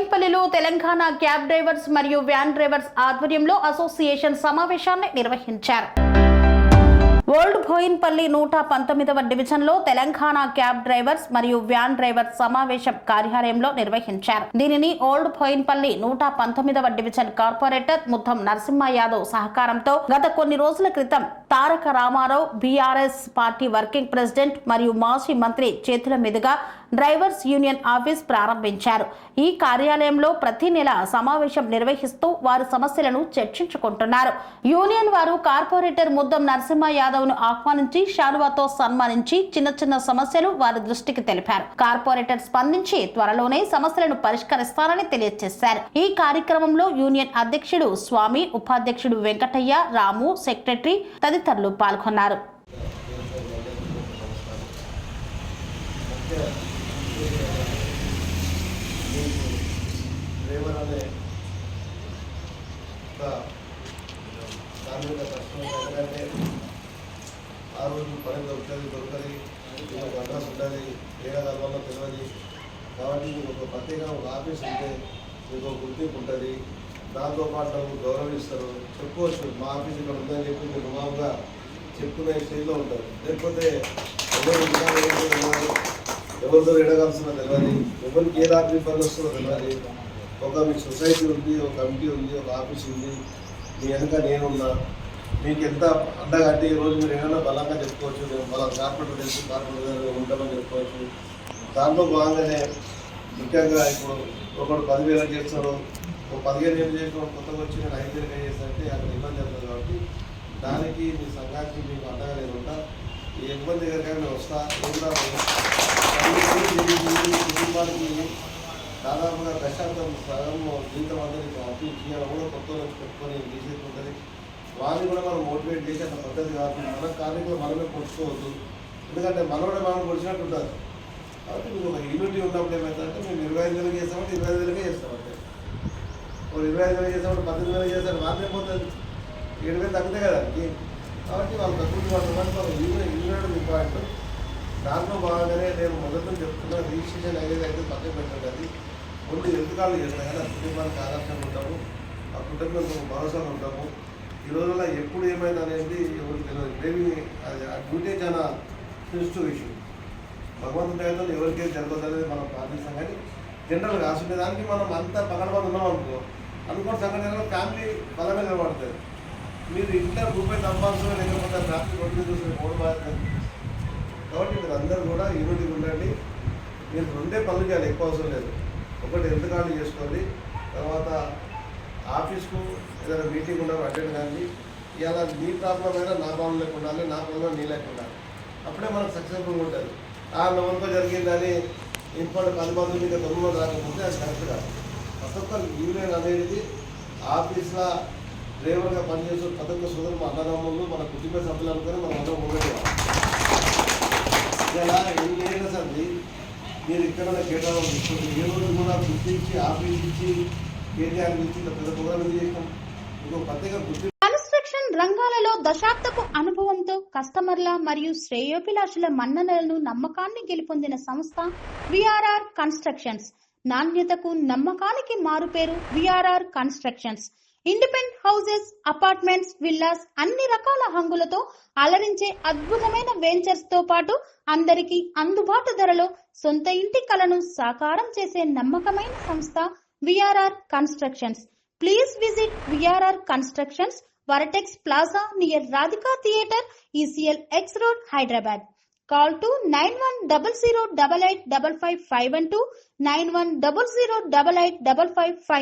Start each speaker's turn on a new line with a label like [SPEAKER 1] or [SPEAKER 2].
[SPEAKER 1] బోయిన్పల్లిలో Telangana cab drivers మరియు van drivers ఆధ్వర్యంలో association సమావేశాన్ని నిర్వహించారు. ఓల్డ్ బోయిన్పల్లి 119వ డివిజన్లో తెలంగాణ క్యాబ్ డ్రైవర్స్ మరియు వ్యాన్ డ్రైవర్స్ సమావేశం కార్యాలయంలో నిర్వహించారు. దీనిని ఓల్డ్ బోయిన్పల్లి 119వ డివిజన్ కార్పొరేటర్ ముద్దం నరసింహ యాదవ్ సహకారంతో గత కొన్ని రోజుల క్రితం Taraka Ramarao BRS party working president మరియు మాజీ మంత్రి చేతుల మీదుగా డ్రైవర్స్ యూనియన్ ఆఫీస్ ప్రారంభించారు. ఈ కార్యాలయంలో ప్రతి నెల సమావేశం నిర్వహిస్తూ వారి సమస్యలను చర్చించుకుంటున్నారు. యూనియన్ వారు కార్పొరేటర్ ముద్దం నరసింహ యాదవ్ ను ఆహ్వానించి శాలువాతో సన్మానించి చిన్న సమస్యలు వారి దృష్టికి తెలిపారు. కార్పొరేటర్ స్పందించి త్వరలోనే సమస్యలను పరిష్కరిస్తారని తెలియజేశారు. ఈ కార్యక్రమంలో యూనియన్ అధ్యక్షుడు స్వామి, ఉపాధ్యక్షుడు వెంకటయ్య, రాము, సెక్రటరీ తదితరులు పాల్గొన్నారు.
[SPEAKER 2] ఆ రోజు పని దొరకది అడ్రస్ ఉంటుంది, ఏడా వల్ల తెలియదు. కాబట్టి మీకు ఒక ప్రత్యేకంగా ఒక ఆఫీస్ ఉంటే మీకు ఒక గుర్తింపు ఉంటుంది. దాంతోపాటు గౌరవిస్తారు. చెప్పుకోవచ్చు మా ఆఫీస్ ఇక్కడ ఉందని చెప్పి మీరు మామూలుగా చెప్పుకునే స్టేజ్లో ఉంటారు. లేకపోతే ఎవరితో ఎడగాల్సిందో తెలియదు, ఎవరికి ఏ ఆఫీస్ పని వస్తుందో తెలియదు. ఒక మీకు సొసైటీ ఉంది, ఒక కమిటీ ఉంది, ఒక ఆఫీస్ ఉంది, మీ వెనుక నేనున్నా. మీకు ఎంత అండగట్టి ఈరోజు మీరు ఏమైనా బలంగా చెప్పుకోవచ్చు. మేము బలం కార్పొరేటర్ తెలుసు, కార్పొరేటర్ ఉంటామని చెప్పుకోవచ్చు. దాంట్లో భాగంగానే ముఖ్యంగా ఇప్పుడు ఒకడు 10,000 చేస్తాడు, ఒక 15,000 చేసిన కొత్తగా వచ్చి నేను 5,000 చేస్తానంటే అక్కడ ఇబ్బంది జరుగుతుంది. కాబట్టి దానికి మీ సంఘానికి మీకు అండగా నేను ఉంటా. ఈ ఇబ్బంది దగ్గరగా నేను వస్తా. కుటుంబానికి దాదాపుగా దశాబ్దం సగం జీవితం అందరికీ ఆఫీస్ కూడా కొత్త నుంచి పెట్టుకొని తీసేది ఉంటుంది. వాళ్ళని కూడా మనం మోటివేట్ చేసి అట్లా పద్ధతి కాదు. మన కార్మికులు మనమే పొడుచుకోవద్దు. ఎందుకంటే మనోడే మనం పొడిచినట్టు ఉంటుంది. కాబట్టి మీకు ఒక యూనిటీ ఉన్నప్పుడు ఏమవుతుందంటే మేము 25,000 చేస్తామంటే 25,000 చేస్తామంటే, ఒక 25,000 చేస్తామంటే 18,000 చేస్తాడు. వాళ్ళే పోతుంది, 7,000 తగ్గుతాయి కదా. కాబట్టి వాళ్ళు తగ్గుతుంది పడుతుంది. మనం యూనిట్ ఇంపార్టెంట్. దాంట్లో భాగంగానే నేను మొదటి చెప్తున్నా, రిజిస్ట్రేషన్ అయ్యేది అయితే పక్కన పెట్టండి. ముందు ఎందుకాలు చేస్తాం కదా, కుటుంబానికి ఆదర్శంగా ఉంటాము, ఆ కుటుంబంలో భరోసాగా ఉంటాము. ఈ రోజుల్లో ఎప్పుడు ఏమైంది అనేది ఎవరికి తెలియదు. డ్రైవింగ్ అది డ్యూటీ చాలా సెన్సిటివ్ ఇష్యూ. భగవంతుడి అయితే ఎవరికేం జరగదు అనేది మనం ప్రార్థిస్తాం. కానీ జనరల్గా అసలు దానికి మనం అంతా పగడబంది ఉన్నాం అనుకోని సంఘటనలో ఫ్యామిలీ బలంగా నిలబడుతుంది. మీరు ఇంట్లో రూపాయి సంపాదించడం లేకపోతే ఫ్యామిలీ రోడ్డు చూసుకుని పోవడం బాధ్యత. కాబట్టి మీరు అందరూ కూడా యూనిటీ ఉండండి. మీరు 2 పనులు చేయాలి, ఎక్కువ అవసరం లేదు. ఒకటి హెల్త్ కార్డు చేసుకోండి, తర్వాత ఆఫీస్కు ఏదైనా మీటింగ్ ఉండాలి అటెండ్ కానీ. ఇలా నీ ప్రాబ్లం అయినా నా ప్రాబ్లం లేకుండా ఉండాలి, నా ప్రాబ్లం నీ లేకుండా. అప్పుడే మనకు సక్సెస్ఫుల్గా ఉంటుంది. నవ్వుతో జరిగిందని ఇంపార్టెంట్ 10 మంది మీద 9 మంది రాకపోతే అది కరెక్ట్ కాదు. ప్రతి ఒక్క యూనియన్ అనేది ఆఫీస్లో డ్రైవర్గా పనిచేసే ప్రతి ఒక్క సోదరు అన్నదమ్ములు మన కుటుంబ సభ్యులు అనుకుని మనం అందరం ఉండేది. ఇలా ఎన్ని ఏరియాస్ అండి మీరు ఇక్కడ కేటాయింపు తీసుకుంటే ఏ రోజు కూడా గుర్తించి ఆఫీస్ ఇచ్చి కేటీఆర్ నుంచి పెద్ద ప్రోగ్రామ్ చేస్తాం. ఇంకో ప్రత్యేక గుర్తింపు.
[SPEAKER 3] కన్స్ట్రక్షన్ రంగాలలో దశాబ్దపు అనుభవంతో కస్టమర్ల మరియు శ్రేయోభిలాషుల మన్ననలను నమ్మకాన్ని గెలుపొందిన సంస్థ విఆర్ఆర్ కన్స్ట్రక్షన్స్. నాణ్యతకు నమ్మకానికి మారుపేరు VRR constructions. Independent houses, apartments, villas అన్ని రకాల హంగులతో అలరించే అద్భుతమైన వెంచర్స్ తో పాటు అందరికీ అందుబాటు ధరలో సొంత ఇంటి కలను సాకారం చేసే నమ్మకమైన సంస్థ VRR constructions. Please visit VRR Constructions, Varatex Plaza near Radhika Theatre, ECL X Road, Hyderabad. Call to 9100885551 9100885559.